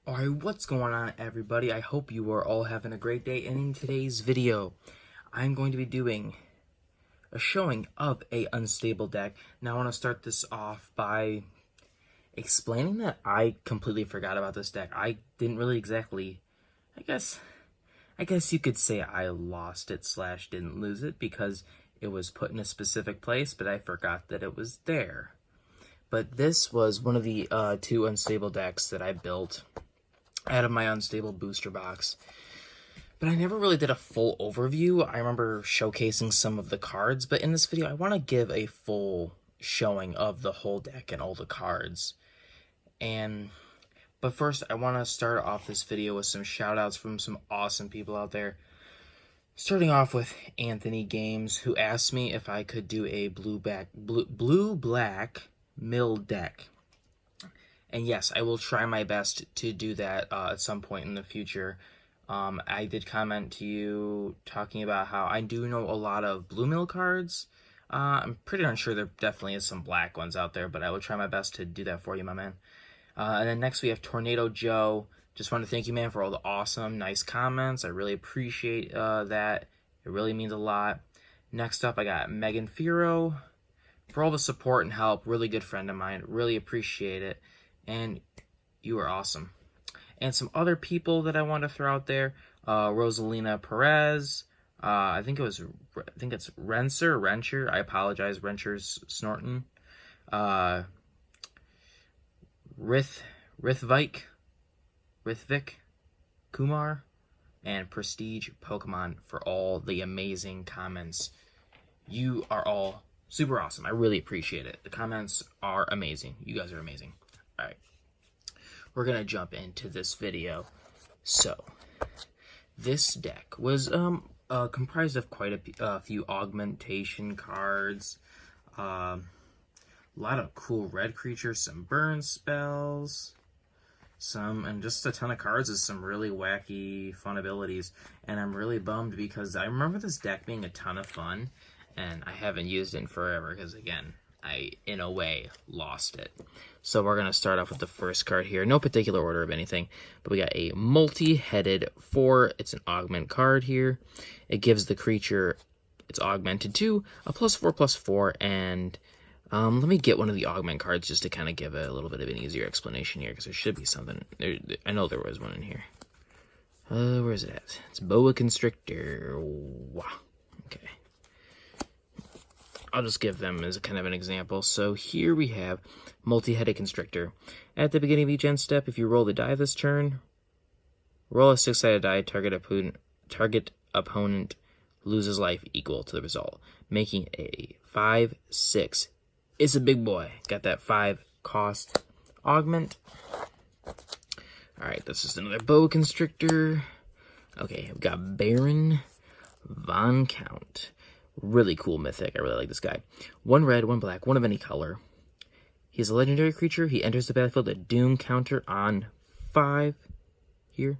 Alright, what's going on everybody? I hope you are all having a great day, and in today's video, I'm going to be doing a showing of a unstable deck. Now I want to start this off by explaining that I completely forgot about this deck. I didn't really exactly, I guess you could say I lost it / didn't lose it because it was put in a specific place, but I forgot that it was there. But this was one of the two unstable decks that I built out of my unstable booster box. But I never really did a full overview. I remember showcasing some of the cards, but in this video I want to give a full showing of the whole deck and all the cards. But first I want to start off this video with some shout outs from some awesome people out there. Starting off with Anthony Games, who asked me if I could do a blue-black mill deck. And yes, I will try my best to do that at some point in the future. I did comment to you talking about how I do know a lot of blue mill cards. I'm pretty unsure there definitely is some black ones out there, but I will try my best to do that for you, my man. And then next we have Tornado Joe. Just want to thank you, man, for all the awesome, nice comments. I really appreciate that. It really means a lot. Next up, I got Megan Firo for all the support and help. Really good friend of mine. Really appreciate it. And you are awesome. And some other people that I want to throw out there: Rosalina Perez. I think it's Rencher. I apologize, Rencher's snorting. Rithvik Kumar, and Prestige Pokemon for all the amazing comments. You are all super awesome. I really appreciate it. The comments are amazing. You guys are amazing. Alright, we're going to jump into this video. So, this deck was comprised of quite a few augmentation cards, a lot of cool red creatures, some burn spells, and just a ton of cards with some really wacky, fun abilities. And I'm really bummed because I remember this deck being a ton of fun, and I haven't used it in forever because, again, I, in a way, lost it. So we're going to start off with the first card here. No particular order of anything, but we got a multi-headed 4. It's an augment card here. It gives the creature it's augmented to a +4/+4, and let me get one of the augment cards just to kind of give a little bit of an easier explanation here, because there should be something. I know there was one in here. Where is it at? It's Boa Constrictor. Wow. Okay. I'll just give them as a kind of an example. So here we have multi-headed Constrictor. At the beginning of each end step, if you roll the die this turn, roll a 6-sided die. Target opponent loses life equal to the result, making a 5/6. It's a big boy. Got that 5 cost augment. Alright, that's just another Boa Constrictor. Okay, we've got Baron Von Count. Really cool mythic. I really like this guy. 1 red, 1 black, 1 of any color. He's a legendary creature. He enters the battlefield at Doom counter on 5 here.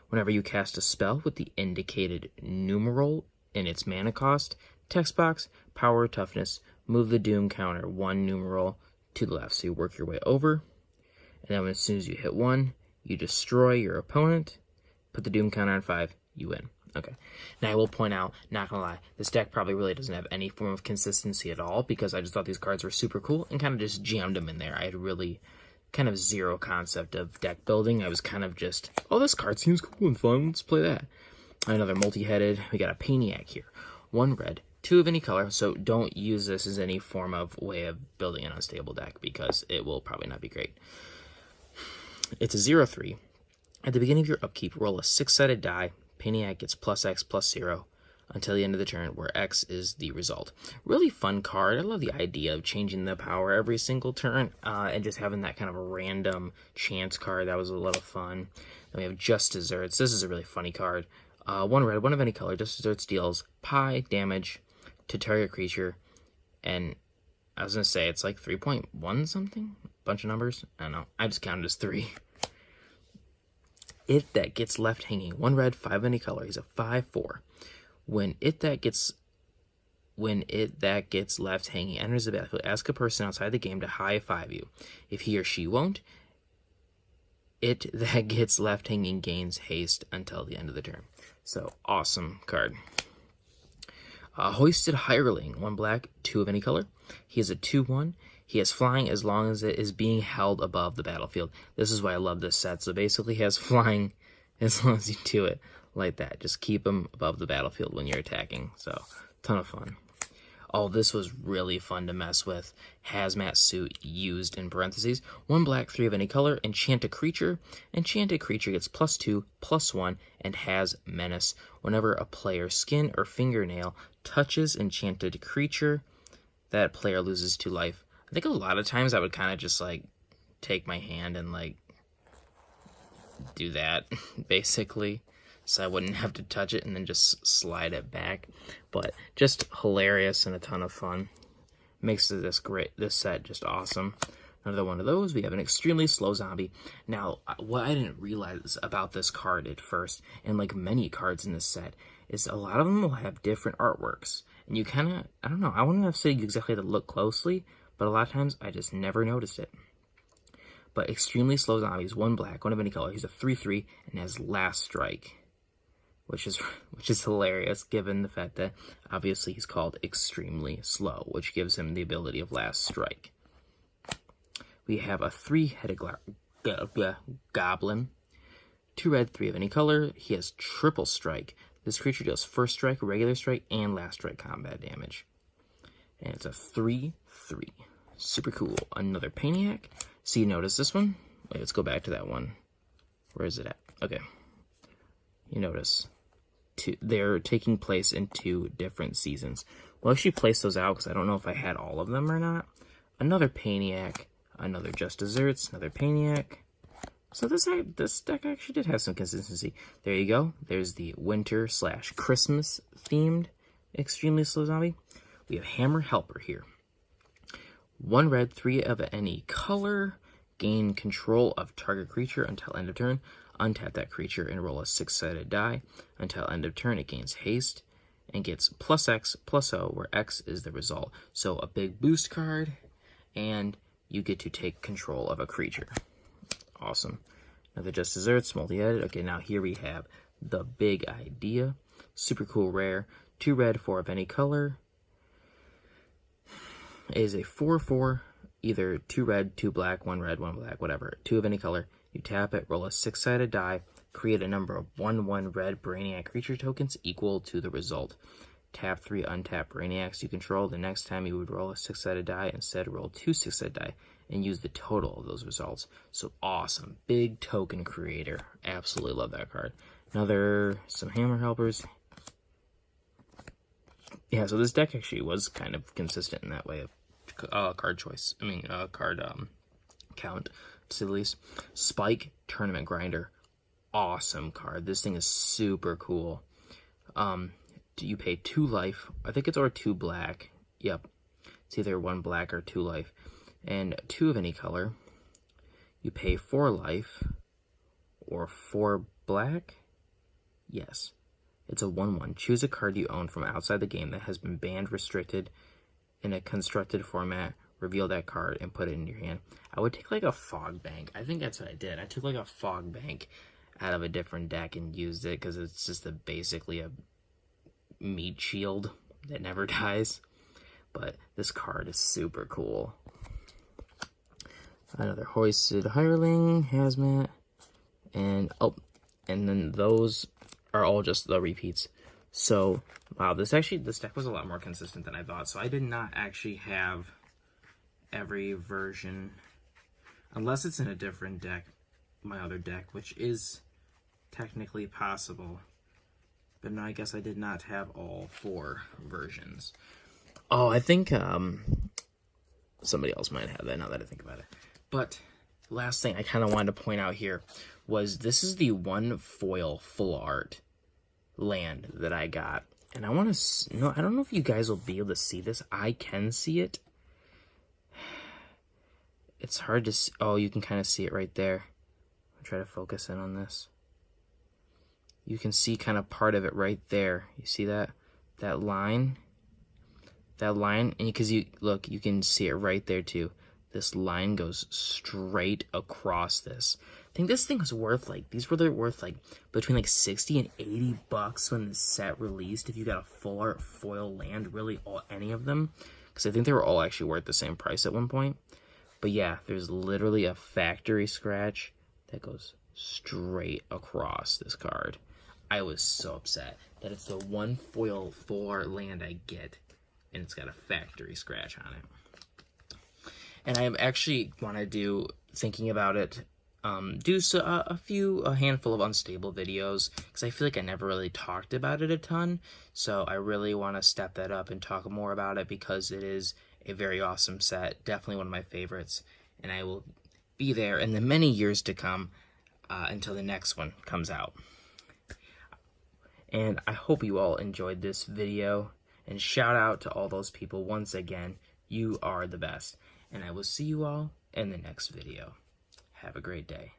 Whenever you cast a spell with the indicated numeral in its mana cost, text box, power, toughness, move the Doom counter 1 numeral to the left. So you work your way over, and then as soon as you hit 1, you destroy your opponent, put the Doom counter on 5, you win. Okay. Now I will point out, not gonna lie, this deck probably really doesn't have any form of consistency at all, because I just thought these cards were super cool and kind of just jammed them in there. I had really kind of zero concept of deck building. I was kind of just, oh, this card seems cool and fun, let's play that. Another multi-headed, we got a Paniac here. 1 red, 2 of any color, so don't use this as any form of way of building an unstable deck, because it will probably not be great. It's a 0/3. At the beginning of your upkeep, roll a 6-sided die. Paniac gets +X/+0 until the end of the turn, where X is the result. Really fun card. I love the idea of changing the power every single turn, and just having that kind of a random chance card. That was a lot of fun. Then we have Just Desserts. This is a really funny card. 1 red, 1 of any color. Just Desserts deals pi damage to target creature, and I was going to say it's like 3.1 something? Bunch of numbers? I don't know. I just counted as 3. It that gets left hanging. 1 red, 5 of any color. He's a 5/4. When it that gets left hanging enters the battlefield, ask a person outside the game to high-five you. If he or she won't, It that gets left hanging gains haste until the end of the turn. So, awesome card. Hoisted Hireling, 1 black, 2 of any color. He is a 2/1. He has flying as long as it is being held above the battlefield. This is why I love this set. So basically he has flying as long as you do it like that. Just keep him above the battlefield when you're attacking. So, ton of fun. Oh, this was really fun to mess with. Hazmat Suit used in parentheses. 1 black, 3 of any color. Enchant a creature. Enchanted creature gets +2/+1 and has menace. Whenever a player's skin or fingernail touches enchanted creature, that player loses 2 life. I think a lot of times I would kind of just like take my hand and like do that basically, so I wouldn't have to touch it and then just slide it back. But just hilarious and a ton of fun. Makes this set just awesome. Another one of those. We have an extremely slow zombie. Now, what I didn't realize about this card at first, and like many cards in this set, is a lot of them will have different artworks. And you kind of, I don't know, I wouldn't have said you exactly have to look closely, but a lot of times I just never noticed it. But extremely slow zombies, 1 black, 1 of any color. He's a 3/3 and has last strike, which is hilarious given the fact that obviously he's called extremely slow, which gives him the ability of last strike. We have a 3-headed goblin, 2 red, 3 of any color. He has triple strike. This creature deals first strike, regular strike, and last strike combat damage. And it's a 3/3. Super cool. Another Paniac. So you notice this one? Wait, let's go back to that one. Where is it at? Okay. You notice they're taking place in 2 different seasons. We'll actually place those out because I don't know if I had all of them or not. Another Paniac. Another Just Desserts. Another Paniac. So this deck actually did have some consistency. There you go. There's the winter/Christmas themed extremely slow zombie. We have Hammer Helper here. 1 red, 3 of any color. Gain control of target creature until end of turn. Untap that creature and roll a 6-sided die. Until end of turn, it gains haste and gets +X/+O, where X is the result. So a big boost card, and you get to take control of a creature. Awesome. Another Just Desserts, multi-edit. Okay, now here we have the big idea. Super cool rare. 2 red, 4 of any color. It is a 4/4, either 2 red, 2 black, 1 red, 1 black, whatever. 2 of any color. You tap it, roll a 6-sided die, create a number of 1/1 red Brainiac creature tokens equal to the result. Tap 3 untap Brainiacs you control. The next time you would roll a 6-sided die, instead roll 2 6-sided die and use the total of those results. So awesome. Big token creator. Absolutely love that card. Some Hammer Helpers. Yeah, so this deck actually was kind of consistent in that way of card choice. Card count, to say the least. Spike, Tournament Grinder. Awesome card. This thing is super cool. You pay 2 life. I think it's or 2 black. Yep. It's either 1 black or 2 life. And 2 of any color. You pay 4 life or 4 black. Yes. It's a 1/1. Choose a card you own from outside the game that has been banned, restricted in a constructed format. Reveal that card and put it in your hand. I would take like a Fog Bank. I think that's what I did. I took like a Fog Bank out of a different deck and used it because it's just basically a meat shield that never dies. But this card is super cool. Another Hoisted Hireling, Hazmat, and then those are all just the repeats. So, wow, this deck was a lot more consistent than I thought. So I did not actually have every version, unless it's in a different deck, my other deck, which is technically possible. But no, I guess I did not have all 4 versions. Oh, I think somebody else might have that now that I think about it. But last thing I kind of wanted to point out here was this is the 1 foil full art land that I got. And I want to know, I don't know if you guys will be able to see this. I can see it. It's hard to see. Oh, you can kind of see it right there. I'll try to focus in on this. You can see kind of part of it right there. You see that? That line? That line, and because you can see it right there too. this line goes straight across this. I think this thing was worth like, these were worth like between like 60 and 80 bucks when the set released. If you got a full art foil land, really any of them. Because I think they were all actually worth the same price at one point. But yeah, there's literally a factory scratch that goes straight across this card. I was so upset that it's the one foil full art land I get, and it's got a factory scratch on it. And I actually want to do, thinking about it, do a handful of unstable videos, because I feel like I never really talked about it a ton. So I really want to step that up and talk more about it, because it is a very awesome set, definitely one of my favorites, and I will be there in the many years to come until the next one comes out. And I hope you all enjoyed this video, and shout out to all those people once again. You are the best, and I will see you all in the next video. Have a great day.